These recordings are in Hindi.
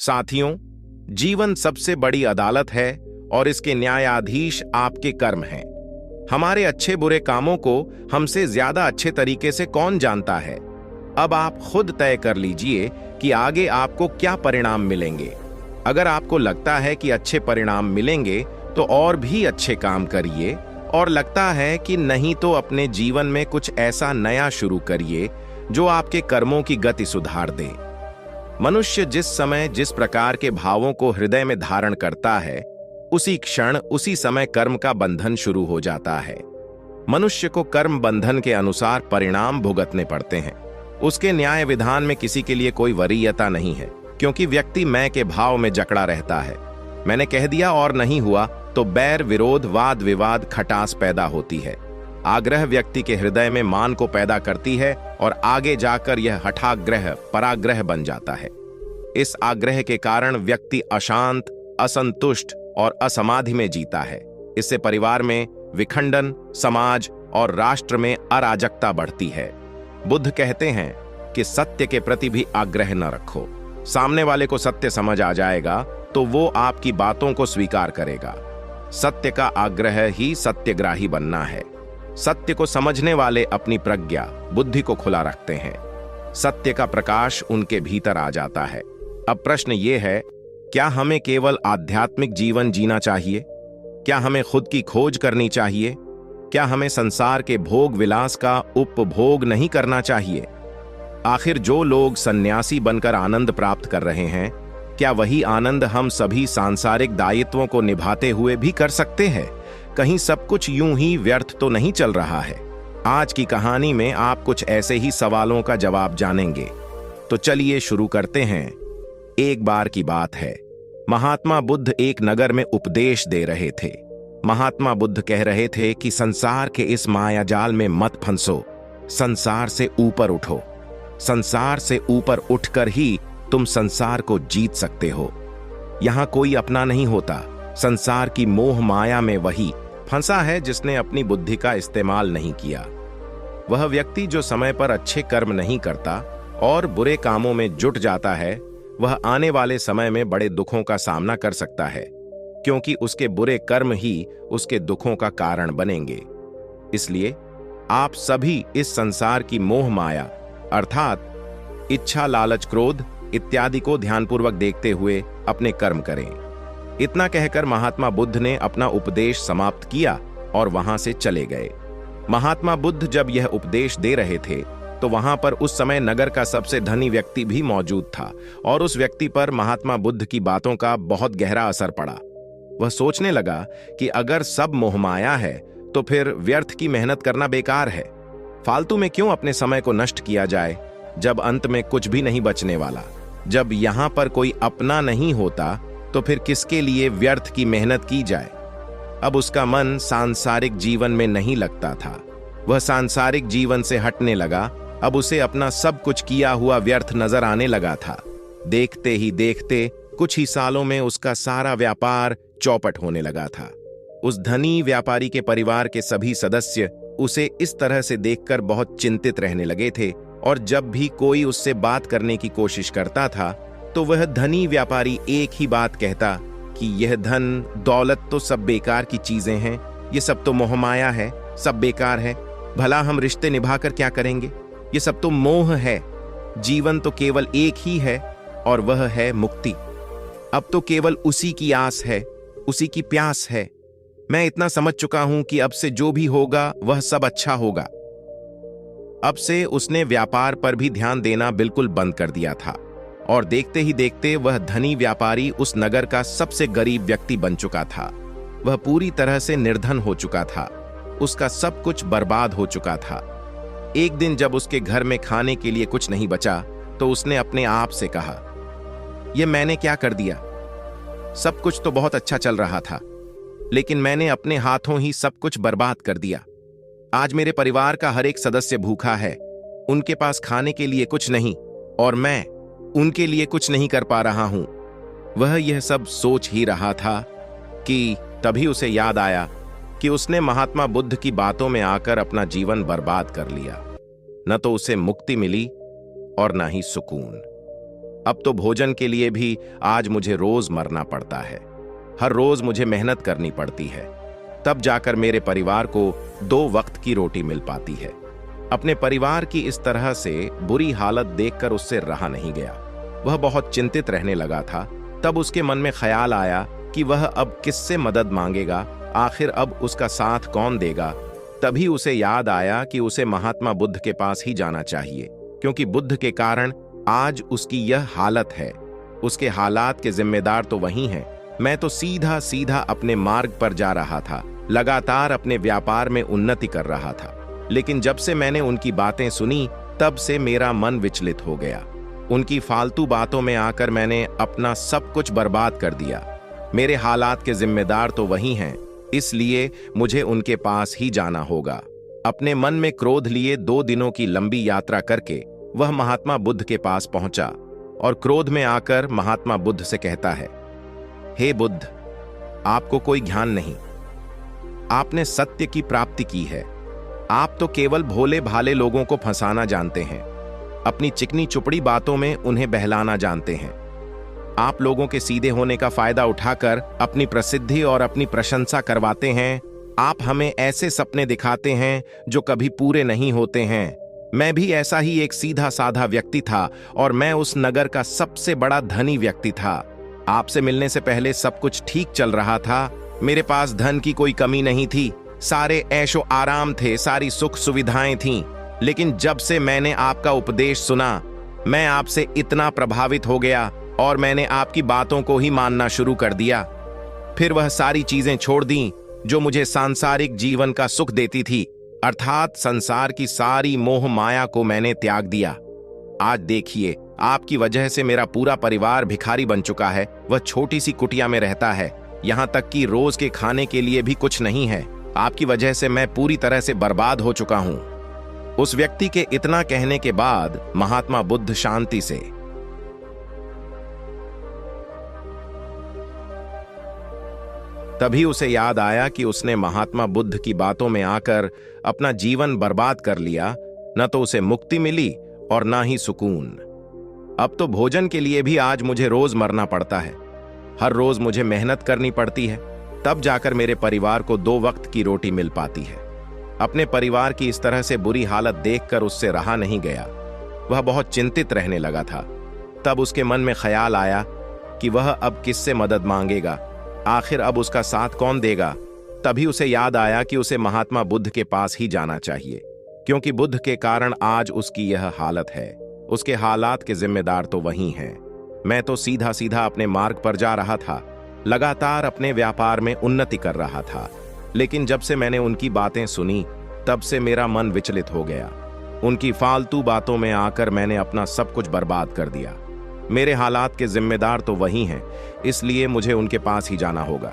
साथियों, जीवन सबसे बड़ी अदालत है और इसके न्यायाधीश आपके कर्म हैं। हमारे अच्छे बुरे कामों को हमसे ज्यादा अच्छे तरीके से कौन जानता है। अब आप खुद तय कर लीजिए कि आगे आपको क्या परिणाम मिलेंगे। अगर आपको लगता है कि अच्छे परिणाम मिलेंगे तो और भी अच्छे काम करिए, और लगता है कि नहीं तो अपने जीवन में कुछ ऐसा नया शुरू करिए जो आपके कर्मों की गति सुधार दे। मनुष्य जिस समय जिस प्रकार के भावों को हृदय में धारण करता है, उसी क्षण उसी समय कर्म का बंधन शुरू हो जाता है। मनुष्य को कर्म बंधन के अनुसार परिणाम भुगतने पड़ते हैं। उसके न्याय विधान में किसी के लिए कोई वरीयता नहीं है, क्योंकि व्यक्ति मैं के भाव में जकड़ा रहता है। मैंने कह दिया और नहीं हुआ तो बैर विरोध वाद विवाद खटास पैदा होती है। आग्रह व्यक्ति के हृदय में मान को पैदा करती है और आगे जाकर यह हठाग्रह पराग्रह बन जाता है। इस आग्रह के कारण व्यक्ति अशांत, असंतुष्ट और असमाधि में जीता है। इससे परिवार में विखंडन, समाज और राष्ट्र में अराजकता बढ़ती है। बुद्ध कहते हैं कि सत्य के प्रति भी आग्रह न रखो। सामने वाले को सत्य समझ आ जाएगा तो वो आपकी बातों को स्वीकार करेगा। सत्य का आग्रह ही सत्यग्राही बनना है। सत्य को समझने वाले अपनी प्रज्ञा, बुद्धि को खुला रखते हैं। सत्य का प्रकाश उनके भीतर आ जाता है। अब प्रश्न ये है, क्या हमें केवल आध्यात्मिक जीवन जीना चाहिए? क्या हमें खुद की खोज करनी चाहिए? क्या हमें संसार के भोग विलास का उपभोग नहीं करना चाहिए? आखिर जो लोग सन्यासी बनकर आनंद प्राप्त कर रहे हैं, क्या वही आनंद हम सभी सांसारिक दायित्वों को निभाते हुए भी कर सकते हैं? कहीं सब कुछ यूं ही व्यर्थ तो नहीं चल रहा है? आज की कहानी में आप कुछ ऐसे ही सवालों का जवाब जानेंगे। तो चलिए शुरू करते हैं। एक बार की बात है, महात्मा बुद्ध एक नगर में उपदेश दे रहे थे। महात्मा बुद्ध कह रहे थे कि संसार के इस मायाजाल में मत फंसो, संसार से ऊपर उठो। संसार से ऊपर उठकर ही तुम संसार को जीत सकते हो। यहां कोई अपना नहीं होता। संसार की मोह माया में वही फंसा है जिसने अपनी बुद्धि का इस्तेमाल नहीं किया। वह व्यक्ति जो समय पर अच्छे कर्म नहीं करता और बुरे कामों में जुट जाता है, वह आने वाले समय में बड़े दुखों का सामना कर सकता है, क्योंकि उसके बुरे कर्म ही उसके दुखों का कारण बनेंगे। इसलिए आप सभी इस संसार की मोह माया अर्थात इच्छा, लालच, क्रोध इत्यादि को ध्यानपूर्वक देखते हुए अपने कर्म करें। इतना कहकर महात्मा बुद्ध ने अपना उपदेश समाप्त किया और वहां से चले गए। महात्मा बुद्ध जब यह उपदेश दे रहे थे तो वहां पर उस समय नगर का सबसे धनी व्यक्ति भी मौजूद था, और उस व्यक्ति पर महात्मा बुद्ध की बातों का बहुत गहरा असर पड़ा। वह सोचने लगा कि अगर सब मोहमाया है तो फिर व्यर्थ की मेहनत करना बेकार है। फालतू में क्यों अपने समय को नष्ट किया जाए, जब अंत में कुछ भी नहीं बचने वाला। जब यहां पर कोई अपना नहीं होता तो फिर किसके लिए व्यर्थ की मेहनत की जाए। अब उसका मन सांसारिक जीवन में नहीं लगता था। वह सांसारिक जीवन से हटने लगा। अब उसे अपना सब कुछ किया हुआ व्यर्थ नजर आने लगा था। देखते ही देखते कुछ ही सालों में उसका सारा व्यापार चौपट होने लगा था। उस धनी व्यापारी के परिवार के सभी सदस्य उसे इस तरह से देखकर बहुत चिंतित रहने लगे थे, और जब भी कोई उससे बात करने की कोशिश करता था तो वह धनी व्यापारी एक ही बात कहता कि यह धन दौलत तो सब बेकार की चीजें हैं, ये सब तो मोहमाया है, सब बेकार है। भला हम रिश्ते निभाकर क्या करेंगे? ये सब तो मोह है। जीवन तो केवल एक ही है और वह है मुक्ति। अब तो केवल उसी की आस है, उसी की प्यास है। मैं इतना समझ चुका हूं कि अब से जो भी होगा वह सब अच्छा होगा। अब से उसने व्यापार पर भी ध्यान देना बिल्कुल बंद कर दिया था, और देखते ही देखते वह धनी व्यापारी उस नगर का सबसे गरीब व्यक्ति बन चुका था। वह पूरी तरह से निर्धन हो चुका था। उसका सब कुछ बर्बाद हो चुका था। एक दिन जब उसके घर में खाने के लिए कुछ नहीं बचा तो उसने अपने आप से कहा, यह मैंने क्या कर दिया? सब कुछ तो बहुत अच्छा चल रहा था, लेकिन मैंने अपने हाथों ही सब कुछ बर्बाद कर दिया। आज मेरे परिवार का हर एक सदस्य भूखा है। उनके पास खाने के लिए कुछ नहीं, और मैं उनके लिए कुछ नहीं कर पा रहा हूं। वह यह सब सोच ही रहा था कि तभी उसे याद आया कि उसने महात्मा बुद्ध की बातों में आकर अपना जीवन बर्बाद कर लिया। न तो उसे मुक्ति मिली और न ही सुकून। अब तो भोजन के लिए भी आज मुझे रोज मरना पड़ता है। हर रोज मुझे मेहनत करनी पड़ती है, तब जाकर मेरे परिवार को 2 वक्त की रोटी मिल पाती है। अपने परिवार की इस तरह से बुरी हालत देखकर उससे रहा नहीं गया। वह बहुत चिंतित रहने लगा था। तब उसके मन में ख्याल आया कि वह अब किससे मदद मांगेगा, आखिर अब उसका साथ कौन देगा। तभी उसे याद आया कि उसे महात्मा बुद्ध के पास ही जाना चाहिए, क्योंकि बुद्ध के कारण आज उसकी यह हालत है। उसके हालात के जिम्मेदार तो वही हैं। मैं तो सीधा सीधा अपने मार्ग पर जा रहा था, लगातार अपने व्यापार में उन्नति कर रहा था। लेकिन जब से मैंने उनकी बातें सुनी, तब से मेरा मन विचलित हो गया। उनकी फालतू बातों में आकर मैंने अपना सब कुछ बर्बाद कर दिया। मेरे हालात के जिम्मेदार तो वही हैं, इसलिए मुझे उनके पास ही जाना होगा। अपने मन में क्रोध लिए 2 दिनों की लंबी यात्रा करके वह महात्मा बुद्ध के पास पहुंचा और क्रोध में आकर महात्मा बुद्ध से कहता है, हे बुद्ध, आपको कोई ज्ञान नहीं। आपने सत्य की प्राप्ति की है। आप तो केवल भोले भाले लोगों को फंसाना जानते हैं, अपनी चिकनी चुपड़ी बातों में उन्हें बहलाना जानते हैं। आप लोगों के सीधे होने का फायदा उठाकर अपनी प्रसिद्धि और अपनी प्रशंसा करवाते हैं। आप हमें ऐसे सपने दिखाते हैं जो कभी पूरे नहीं होते हैं। मैं भी ऐसा ही एक सीधा साधा व्यक्ति था और मैं उस नगर का सबसे बड़ा धनी व्यक्ति था। आपसे मिलने से पहले सब कुछ ठीक चल रहा था। मेरे पास धन की कोई कमी नहीं थी, सारे ऐशो आराम थे, सारी सुख सुविधाएं थीं। लेकिन जब से मैंने आपका उपदेश सुना, मैं आपसे इतना प्रभावित हो गया और मैंने आपकी बातों को ही मानना शुरू कर दिया। फिर वह सारी चीजें छोड़ दी जो मुझे सांसारिक जीवन का सुख देती थी, अर्थात संसार की सारी मोह माया को मैंने त्याग दिया। आज देखिए, आपकी वजह से मेरा पूरा परिवार भिखारी बन चुका है। वह छोटी सी कुटिया में रहता है, यहाँ तक कि रोज के खाने के लिए भी कुछ नहीं है। आपकी वजह से मैं पूरी तरह से बर्बाद हो चुका हूं। उस व्यक्ति के इतना कहने के बाद महात्मा बुद्ध शांति से तभी उसे याद आया कि उसने महात्मा बुद्ध की बातों में आकर अपना जीवन बर्बाद कर लिया। न तो उसे मुक्ति मिली और ना ही सुकून। अब तो भोजन के लिए भी आज मुझे रोज मरना पड़ता है। हर रोज मुझे मेहनत करनी पड़ती है, तब जाकर मेरे परिवार को 2 वक्त की रोटी मिल पाती है। अपने परिवार की इस तरह से बुरी हालत देखकर उससे रहा नहीं गया। वह बहुत चिंतित रहने लगा था। तब उसके मन में ख्याल आया कि वह अब किससे मदद मांगेगा, आखिर अब उसका साथ कौन देगा। तभी उसे याद आया कि उसे महात्मा बुद्ध के पास ही जाना चाहिए, क्योंकि बुद्ध के कारण आज उसकी यह हालत है। उसके हालात के जिम्मेदार तो वही हैं। मैं तो सीधा सीधा अपने मार्ग पर जा रहा था, लगातार अपने व्यापार में उन्नति कर रहा था। लेकिन जब से मैंने उनकी बातें सुनी, तब से मेरा मन विचलित हो गया। उनकी फालतू बातों में आकर मैंने अपना सब कुछ बर्बाद कर दिया। मेरे हालात के जिम्मेदार तो वही हैं, इसलिए मुझे उनके पास ही जाना होगा।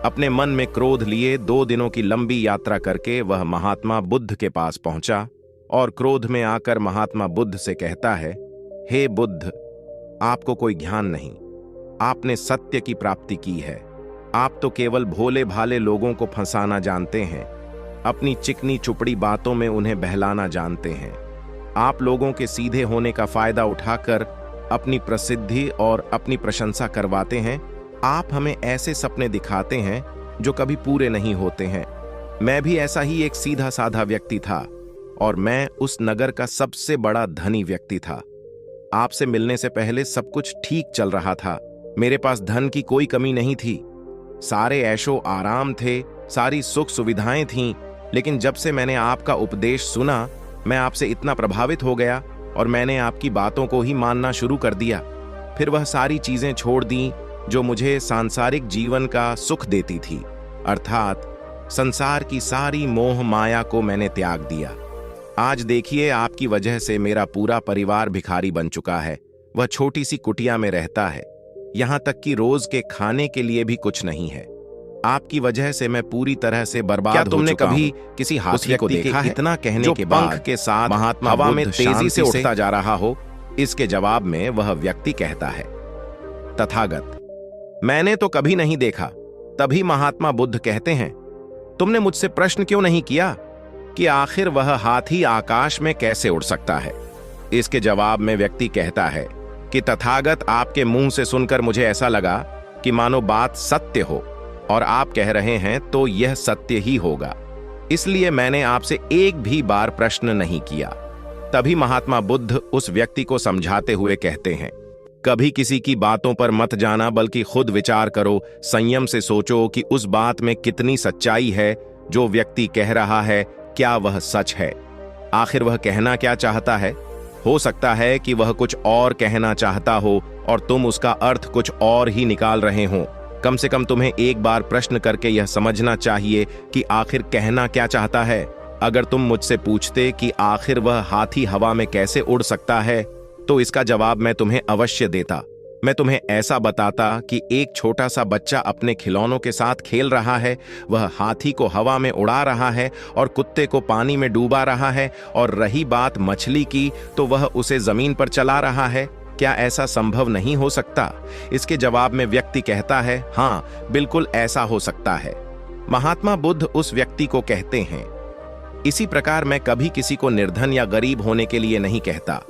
अपने मन में क्रोध लिए 2 दिनों की लंबी यात्रा करके वह महात्मा बुद्ध के पास पहुंचा और क्रोध में आकर महात्मा बुद्ध से कहता है, हे बुद्ध, आपको कोई ज्ञान नहीं। आपने सत्य की प्राप्ति की है। आप तो केवल भोले भाले लोगों को फंसाना जानते हैं, अपनी चिकनी चुपड़ी बातों में उन्हें बहलाना जानते हैं। आप लोगों के सीधे होने का फायदा उठाकर अपनी प्रसिद्धि और अपनी प्रशंसा करवाते हैं। आप हमें ऐसे सपने दिखाते हैं जो कभी पूरे नहीं होते हैं। मैं भी ऐसा ही एक सीधा साधा व्यक्ति था और मैं उस नगर का सबसे बड़ा धनी व्यक्ति था। आपसे मिलने से पहले सब कुछ ठीक चल रहा था। मेरे पास धन की कोई कमी नहीं थी, सारे ऐशो आराम थे, सारी सुख सुविधाएं थीं। लेकिन जब से मैंने आपका उपदेश सुना, मैं आपसे इतना प्रभावित हो गया और मैंने आपकी बातों को ही मानना शुरू कर दिया। फिर वह सारी चीजें छोड़ दी जो मुझे सांसारिक जीवन का सुख देती थी, अर्थात संसार की सारी मोह माया को मैंने त्याग दिया। आज देखिए, आपकी वजह से मेरा पूरा परिवार भिखारी बन चुका है। वह छोटी सी कुटिया में रहता है, यहाँ तक कि रोज के खाने के लिए भी कुछ नहीं है। आपकी वजह से मैं पूरी तरह से बर्बाद हो चुका हूं। क्या तुमने कभी किसी हाथी को देखा है इतना कहने के बाद पंख के साथ महात्मा हवा में तेजी से उड़ता जा रहा हो? इसके जवाब में वह व्यक्ति कहता है, तथागत, मैंने तो कभी नहीं देखा। तभी महात्मा बुद्ध कहते हैं, तुमने मुझसे प्रश्न क्यों नहीं किया कि आखिर वह हाथी आकाश में कैसे उड़ सकता है? इसके जवाब में व्यक्ति कहता है कि तथागत आपके मुंह से सुनकर मुझे ऐसा लगा कि मानो बात सत्य हो और आप कह रहे हैं तो यह सत्य ही होगा, इसलिए मैंने आपसे एक भी बार प्रश्न नहीं किया। तभी महात्मा बुद्ध उस व्यक्ति को समझाते हुए कहते हैं, कभी किसी की बातों पर मत जाना, बल्कि खुद विचार करो, संयम से सोचो कि उस बात में कितनी सच्चाई है। जो व्यक्ति कह रहा है क्या वह सच है? आखिर वह कहना क्या चाहता है? हो सकता है कि वह कुछ और कहना चाहता हो और तुम उसका अर्थ कुछ और ही निकाल रहे हो। कम से कम तुम्हें एक बार प्रश्न करके यह समझना चाहिए कि आखिर कहना क्या चाहता है। अगर तुम मुझसे पूछते कि आखिर वह हाथी हवा में कैसे उड़ सकता है, तो इसका जवाब मैं तुम्हें अवश्य देता। मैं तुम्हें ऐसा बताता कि एक छोटा सा बच्चा अपने खिलौनों के साथ खेल रहा है, वह हाथी को हवा में उड़ा रहा है और कुत्ते को पानी में डूबा रहा है, और रही बात मछली की तो वह उसे जमीन पर चला रहा है। क्या ऐसा संभव नहीं हो सकता? इसके जवाब में व्यक्ति कहता है, हाँ बिल्कुल ऐसा हो सकता है। महात्मा बुद्ध उस व्यक्ति को कहते हैं, इसी प्रकार मैं कभी किसी को निर्धन या गरीब होने के लिए नहीं कहता।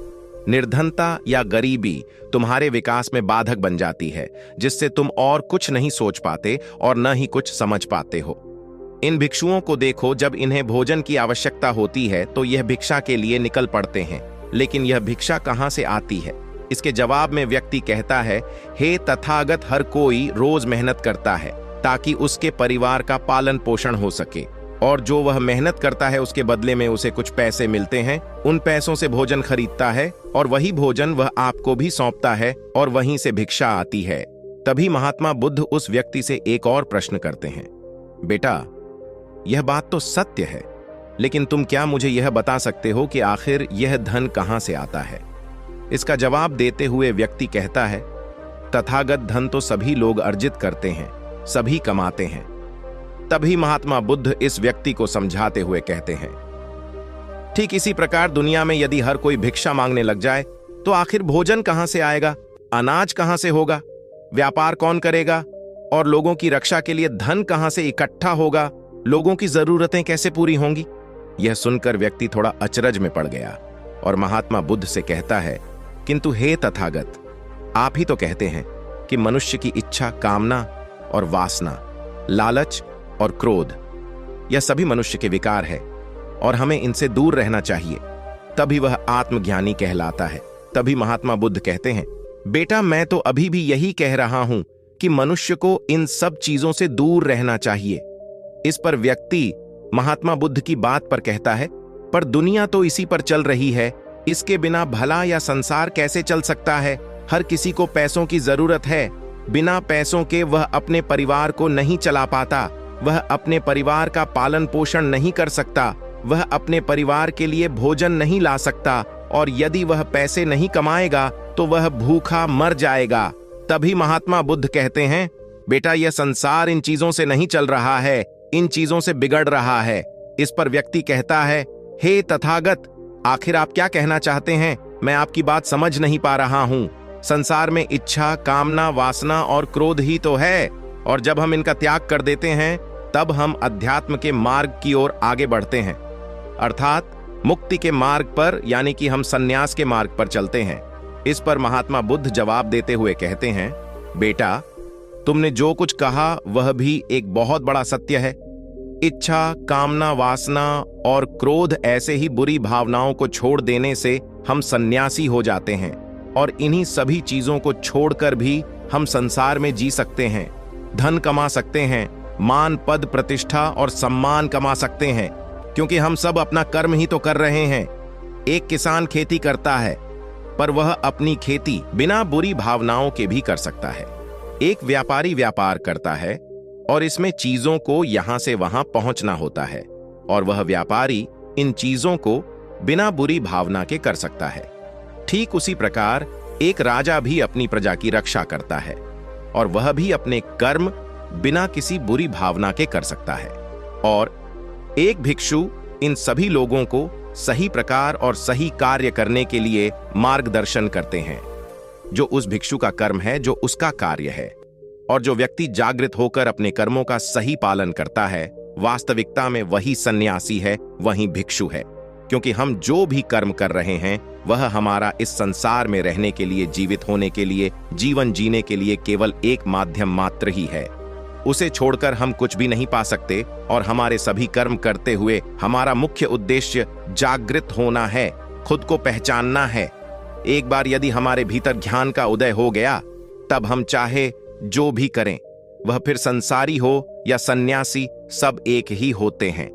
निर्धनता या गरीबी तुम्हारे विकास में बाधक बन जाती है, जिससे तुम और कुछ नहीं सोच पाते और न ही कुछ समझ पाते हो। इन भिक्षुओं को देखो, जब इन्हें भोजन की आवश्यकता होती है तो यह भिक्षा के लिए निकल पड़ते हैं, लेकिन यह भिक्षा कहां से आती है? इसके जवाब में व्यक्ति कहता है, हे तथागत, हर कोई रोज मेहनत करता है ताकि उसके परिवार का पालन पोषण हो सके, और जो वह मेहनत करता है उसके बदले में उसे कुछ पैसे मिलते हैं। उन पैसों से भोजन खरीदता है और वही भोजन वह आपको भी सौंपता है और वहीं से भिक्षा आती है। तभी महात्मा बुद्ध उस व्यक्ति से एक और प्रश्न करते हैं, बेटा यह बात तो सत्य है, लेकिन तुम क्या मुझे यह बता सकते हो कि आखिर यह धन कहां से आता है? इसका जवाब देते हुए व्यक्ति कहता है, तथागत, धन तो सभी लोग अर्जित करते हैं, सभी कमाते हैं। तभी महात्मा बुद्ध इस व्यक्ति को समझाते हुए कहते हैं, ठीक इसी प्रकार दुनिया में यदि हर कोई भिक्षा मांगने लग जाए तो आखिर भोजन कहां से आएगा? अनाज कहां से होगा? व्यापार कौन करेगा? और लोगों की रक्षा के लिए धन कहां से इकट्ठा होगा? लोगों की जरूरतें कैसे पूरी होंगी? यह सुनकर व्यक्ति थोड़ा अचरज में पड़ गया और महात्मा बुद्ध से कहता है, किंतु हे तथागत, आप ही तो कहते हैं कि मनुष्य की इच्छा, कामना और वासना, लालच और क्रोध, यह सभी मनुष्य के विकार है और हमें इनसे दूर रहना चाहिए, तभी वह आत्मज्ञानी कहलाता है। तभी महात्मा बुद्ध कहते हैं, बेटा मैं तो अभी भी यही कह रहा हूं कि मनुष्य को इन सब चीजों से दूर रहना चाहिए। इस पर व्यक्ति महात्मा बुद्ध की बात पर कहता है, पर दुनिया तो इसी पर चल रही है, इसके बिना भला या संसार कैसे चल सकता है? हर किसी को पैसों की जरूरत है, बिना पैसों के वह अपने परिवार को नहीं चला पाता, वह अपने परिवार का पालन पोषण नहीं कर सकता, वह अपने परिवार के लिए भोजन नहीं ला सकता, और यदि वह पैसे नहीं कमाएगा तो वह भूखा मर जाएगा। तभी महात्मा बुद्ध कहते हैं, बेटा यह संसार इन चीजों से नहीं चल रहा है, इन चीजों से बिगड़ रहा है। इस पर व्यक्ति कहता है, हे तथागत, आखिर आप क्या कहना चाहते हैं? मैं आपकी बात समझ नहीं पा रहा हूं। संसार में इच्छा, कामना, वासना और क्रोध ही तो है, और जब हम इनका त्याग कर देते हैं तब हम अध्यात्म के मार्ग की ओर आगे बढ़ते हैं, अर्थात मुक्ति के मार्ग पर, यानी कि हम सन्यास के मार्ग पर चलते हैं। इस पर महात्मा बुद्ध जवाब देते हुए कहते हैं, बेटा तुमने जो कुछ कहा वह भी एक बहुत बड़ा सत्य है। इच्छा, कामना, वासना और क्रोध ऐसे ही बुरी भावनाओं को छोड़ देने से हम सन्यासी हो जाते हैं, और इन्हीं सभी चीजों को छोड़कर भी हम संसार में जी सकते हैं, धन कमा सकते हैं, मान, पद, प्रतिष्ठा और सम्मान कमा सकते हैं, क्योंकि हम सब अपना कर्म ही तो कर रहे हैं। एक किसान खेती करता है, पर वह अपनी खेती बिना बुरी भावनाओं के भी कर सकता है। एक व्यापारी व्यापार करता है और इसमें चीजों को यहां से वहां पहुंचना होता है, और वह व्यापारी इन चीजों को बिना बुरी भावना के कर सकता है। ठीक उसी प्रकार एक राजा भी अपनी प्रजा की रक्षा करता है, और वह भी अपने कर्म बिना किसी बुरी भावना के कर सकता है। और एक भिक्षु इन सभी लोगों को सही प्रकार और सही कार्य करने के लिए मार्गदर्शन करते हैं, जो उस भिक्षु का कर्म है, जो उसका कार्य है। और जो व्यक्ति जागृत होकर अपने कर्मों का सही पालन करता है, वास्तविकता में वही सन्यासी है, वही भिक्षु है। क्योंकि हम जो भी कर्म कर रहे हैं वह हमारा इस संसार में रहने के लिए, जीवित होने के लिए, जीवन जीने के लिए केवल एक माध्यम मात्र ही है। उसे छोड़कर हम कुछ भी नहीं पा सकते और हमारे सभी कर्म करते हुए हमारा मुख्य उद्देश्य जागृत होना है, खुद को पहचानना है। एक बार यदि हमारे भीतर ज्ञान का उदय हो गया, तब हम चाहे जो भी करें, वह फिर संसारी हो या सन्यासी, सब एक ही होते हैं।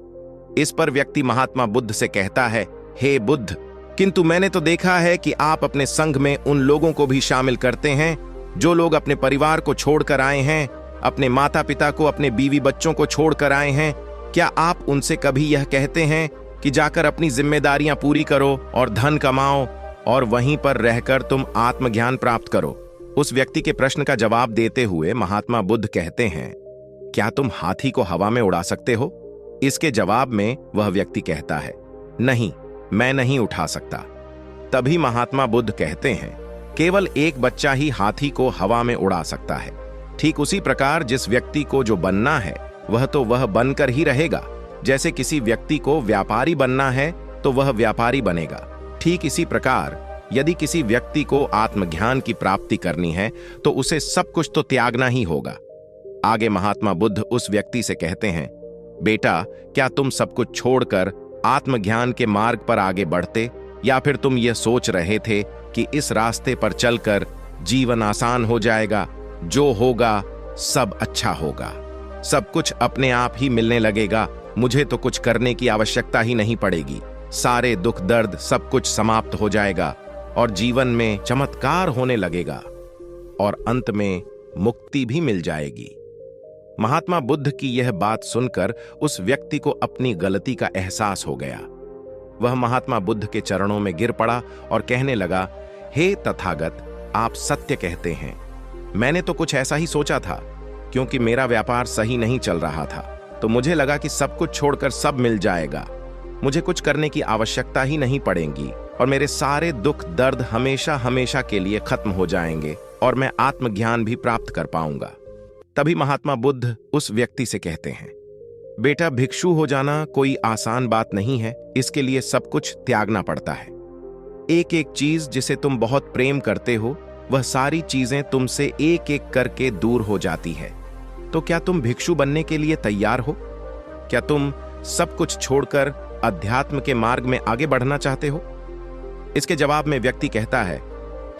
इस पर व्यक्ति महात्मा बुद्ध से कहता है, हे बुद्ध, किंतु मैंने तो देखा है कि आप अपने संघ में उन लोगों को भी शामिल करते हैं जो लोग अपने परिवार को छोड़कर आए हैं, अपने माता पिता को, अपने बीवी बच्चों को छोड़कर आए हैं। क्या आप उनसे कभी यह कहते हैं कि जाकर अपनी जिम्मेदारियां पूरी करो और धन कमाओ और वहीं पर रहकर तुम आत्मज्ञान प्राप्त करो? उस व्यक्ति के प्रश्न का जवाब देते हुए महात्मा बुद्ध कहते हैं, क्या तुम हाथी को हवा में उड़ा सकते हो? इसके जवाब में वह व्यक्ति कहता है, नहीं, मैं नहीं उठा सकता। तभी महात्मा बुद्ध कहते हैं, केवल एक बच्चा ही हाथी को हवा में उड़ा सकता है। ठीक उसी प्रकार जिस व्यक्ति को जो बनना है वह तो वह बनकर ही रहेगा। जैसे किसी व्यक्ति को व्यापारी बनना है तो वह व्यापारी बनेगा, ठीक इसी प्रकार यदि किसी व्यक्ति को आत्मज्ञान की प्राप्ति करनी है तो उसे सब कुछ तो त्यागना ही होगा। आगे महात्मा बुद्ध उस व्यक्ति से कहते हैं, बेटा, क्या तुम सब कुछ छोड़कर आत्मज्ञान के मार्ग पर आगे बढ़ते, या फिर तुम यह सोच रहे थे कि इस रास्ते पर चलकर जीवन आसान हो जाएगा, जो होगा सब अच्छा होगा, सब कुछ अपने आप ही मिलने लगेगा, मुझे तो कुछ करने की आवश्यकता ही नहीं पड़ेगी, सारे दुख दर्द सब कुछ समाप्त हो जाएगा और जीवन में चमत्कार होने लगेगा और अंत में मुक्ति भी मिल जाएगी। महात्मा बुद्ध की यह बात सुनकर उस व्यक्ति को अपनी गलती का एहसास हो गया। वह महात्मा बुद्ध के चरणों में गिर पड़ा और कहने लगा, हे तथागत, आप सत्य कहते हैं। मैंने तो कुछ ऐसा ही सोचा था, क्योंकि मेरा व्यापार सही नहीं चल रहा था, तो मुझे लगा कि सब कुछ छोड़कर सब मिल जाएगा, मुझे कुछ करने की आवश्यकता ही नहीं पड़ेगी और मेरे सारे दुख दर्द हमेशा हमेशा के लिए खत्म हो जाएंगे और मैं आत्मज्ञान भी प्राप्त कर पाऊंगा। तभी महात्मा बुद्ध उस व्यक्ति से कहते हैं, बेटा, भिक्षु हो जाना कोई आसान बात नहीं है, इसके लिए सब कुछ त्यागना पड़ता है। एक एक चीज जिसे तुम बहुत प्रेम करते हो, वह सारी चीजें तुमसे एक एक करके दूर हो जाती है। तो क्या तुम भिक्षु बनने के लिए तैयार हो? क्या तुम सब कुछ छोड़कर अध्यात्म के मार्ग में आगे बढ़ना चाहते हो? इसके जवाब में व्यक्ति कहता है,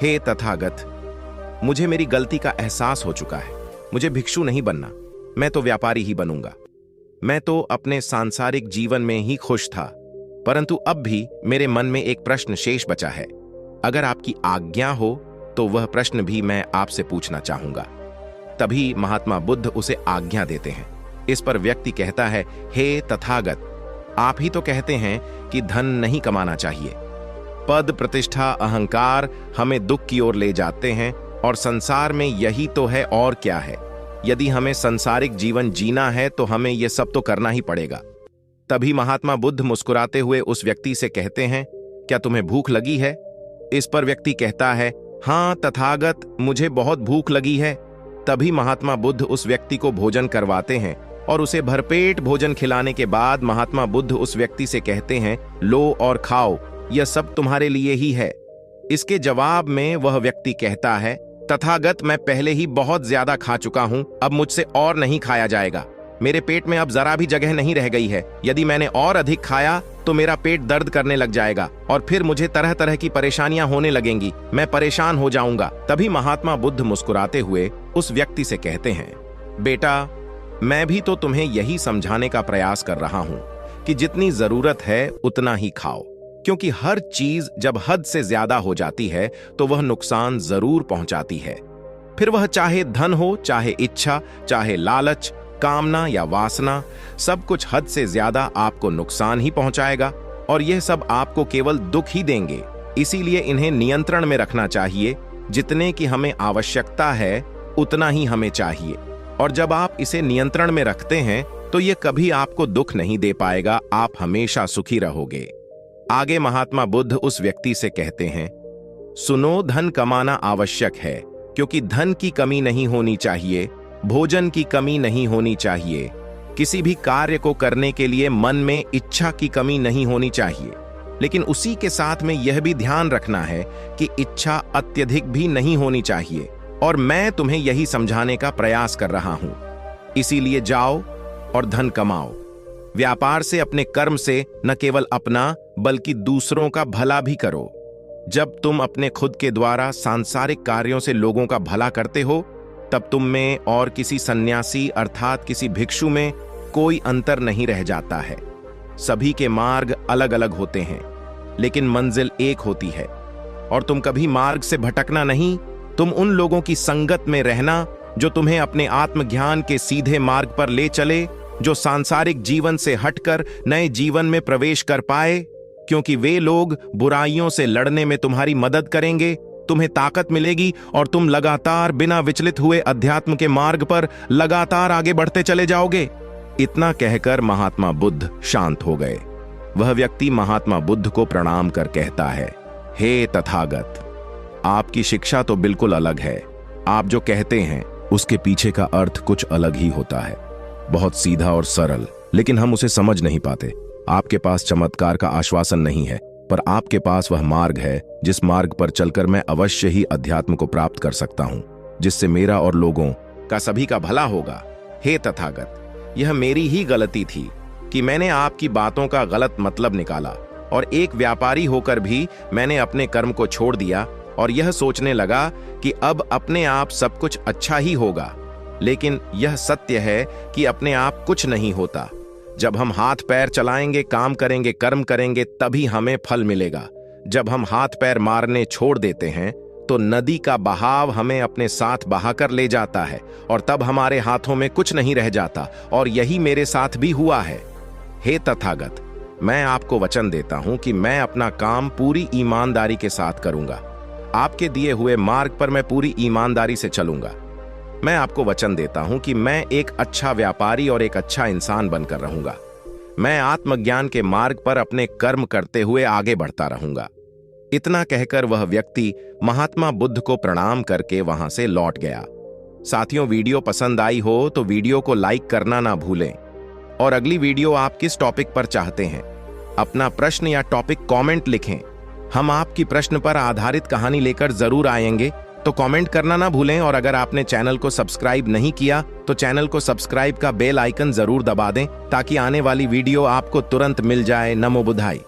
हे तथागत, मुझे मेरी गलती का एहसास हो चुका है, मुझे भिक्षु नहीं बनना, मैं तो व्यापारी ही बनूंगा। मैं तो अपने सांसारिक जीवन में ही खुश था, परंतु अब भी मेरे मन में एक प्रश्न शेष बचा है। अगर आपकी आज्ञा हो तो वह प्रश्न भी मैं आपसे पूछना चाहूंगा। तभी महात्मा बुद्ध उसे आज्ञा देते हैं। इस पर व्यक्ति कहता है, हे तथागत, आप ही तो कहते हैं कि धन नहीं कमाना चाहिए। पद, प्रतिष्ठा, अहंकार हमें दुख की ओर ले जाते हैं और संसार में यही तो है, और क्या है। यदि हमें संसारिक जीवन जीना है तो हमें यह सब तो करना ही पड़ेगा। तभी महात्मा बुद्ध मुस्कुराते हुए उस व्यक्ति से कहते हैं, क्या तुम्हें भूख लगी है? इस पर व्यक्ति कहता है, हाँ तथागत, मुझे बहुत भूख लगी है। तभी महात्मा बुद्ध उस व्यक्ति को भोजन करवाते हैं और उसे भरपेट भोजन खिलाने के बाद महात्मा बुद्ध उस व्यक्ति से कहते हैं, लो और खाओ, यह सब तुम्हारे लिए ही है। इसके जवाब में वह व्यक्ति कहता है, तथागत, मैं पहले ही बहुत ज्यादा खा चुका हूं, अब मुझसे और नहीं खाया जाएगा। मेरे पेट में अब जरा भी जगह नहीं रह गई है। यदि मैंने और अधिक खाया तो मेरा पेट दर्द करने लग जाएगा और फिर मुझे तरह तरह की परेशानियां होने लगेंगी, मैं परेशान हो जाऊंगा। तभी महात्मा बुद्ध मुस्कुराते हुए उस व्यक्ति से कहते हैं, बेटा, मैं भी तो तुम्हें यही समझाने का प्रयास कर रहा हूं कि जितनी जरूरत है उतना ही खाओ, क्योंकि हर चीज जब हद से ज्यादा हो जाती है तो वह नुकसान जरूर पहुंचाती है। फिर वह चाहे धन हो, चाहे इच्छा, चाहे लालच, कामना या वासना, सब कुछ हद से ज्यादा आपको नुकसान ही पहुंचाएगा और यह सब आपको केवल दुख ही देंगे। इसीलिए इन्हें नियंत्रण में रखना चाहिए। जितने की हमें आवश्यकता है उतना ही हमें चाहिए, और जब आप इसे नियंत्रण में रखते हैं तो यह कभी आपको दुख नहीं दे पाएगा, आप हमेशा सुखी रहोगे। आगे महात्मा बुद्ध उस व्यक्ति से कहते हैं, सुनो, धन कमाना आवश्यक है, क्योंकि धन की कमी नहीं होनी चाहिए, भोजन की कमी नहीं होनी चाहिए, किसी भी कार्य को करने के लिए मन में इच्छा की कमी नहीं होनी चाहिए। लेकिन उसी के साथ में यह भी ध्यान रखना है कि इच्छा अत्यधिक भी नहीं होनी चाहिए, और मैं तुम्हें यही समझाने का प्रयास कर रहा हूं। इसीलिए जाओ और धन कमाओ। व्यापार से, अपने कर्म से न केवल अपना बल्कि दूसरों का भला भी करो। जब तुम अपने खुद के द्वारा सांसारिक कार्यों से लोगों का भला करते हो, तब तुम में और किसी सन्यासी अर्थात किसी भिक्षु में कोई अंतर नहीं रह जाता है। सभी के मार्ग अलग अलग होते हैं, लेकिन मंजिल एक होती है। और तुम कभी मार्ग से भटकना नहीं, तुम उन लोगों की संगत में रहना जो तुम्हें अपने आत्मज्ञान के सीधे मार्ग पर ले चले, जो सांसारिक जीवन से हटकर नए जीवन में प्रवेश कर पाए, क्योंकि वे लोग बुराइयों से लड़ने में तुम्हारी मदद करेंगे, तुम्हें ताकत मिलेगी और तुम लगातार बिना विचलित हुए अध्यात्म के मार्ग पर लगातार आगे बढ़ते चले जाओगे। इतना कहकर महात्मा बुद्ध शांत हो गए। वह व्यक्ति महात्मा बुद्ध को प्रणाम कर कहता है, हे तथागत, आपकी शिक्षा तो बिल्कुल अलग है। आप जो कहते हैं उसके पीछे का अर्थ कुछ अलग ही होता है, बहुत सीधा और सरल, लेकिन हम उसे समझ नहीं पाते। आपके पास चमत्कार का आश्वासन नहीं है, पर आपके पास वह मार्ग है जिस मार्ग पर चलकर मैं अवश्य ही अध्यात्म को प्राप्त कर सकता हूं, जिससे मेरा और लोगों का सभी का भला होगा। हे तथागत, यह मेरी ही गलती थी कि मैंने आपकी बातों का गलत मतलब निकाला, और एक व्यापारी होकर भी मैंने अपने कर्म को छोड़ दिया और यह सोचने लगा कि अब अपने आप सब कुछ अच्छा ही होगा। लेकिन यह सत्य है कि अपने आप कुछ नहीं होता। जब हम हाथ पैर चलाएंगे, काम करेंगे, कर्म करेंगे, तभी हमें फल मिलेगा। जब हम हाथ पैर मारने छोड़ देते हैं तो नदी का बहाव हमें अपने साथ बहाकर ले जाता है, और तब हमारे हाथों में कुछ नहीं रह जाता, और यही मेरे साथ भी हुआ है। हे तथागत, मैं आपको वचन देता हूं कि मैं अपना काम पूरी ईमानदारी के साथ करूंगा। आपके दिए हुए मार्ग पर मैं पूरी ईमानदारी से चलूंगा। मैं आपको वचन देता हूं कि मैं एक अच्छा व्यापारी और एक अच्छा इंसान बनकर रहूंगा। मैं आत्मज्ञान के मार्ग पर अपने कर्म करते हुए आगे बढ़ता रहूंगा। इतना कहकर वह व्यक्ति महात्मा बुद्ध को प्रणाम करके वहां से लौट गया। साथियों, वीडियो पसंद आई हो तो वीडियो को लाइक करना ना भूलें, और अगली वीडियो आप किस टॉपिक पर चाहते हैं, अपना प्रश्न या टॉपिक कमेंट लिखें। हम आपकी प्रश्न पर आधारित कहानी लेकर जरूर आएंगे, तो कमेंट करना ना भूलें। और अगर आपने चैनल को सब्सक्राइब नहीं किया तो चैनल को सब्सक्राइब का बेल आइकन जरूर दबा दें, ताकि आने वाली वीडियो आपको तुरंत मिल जाए। नमो बुद्धाय।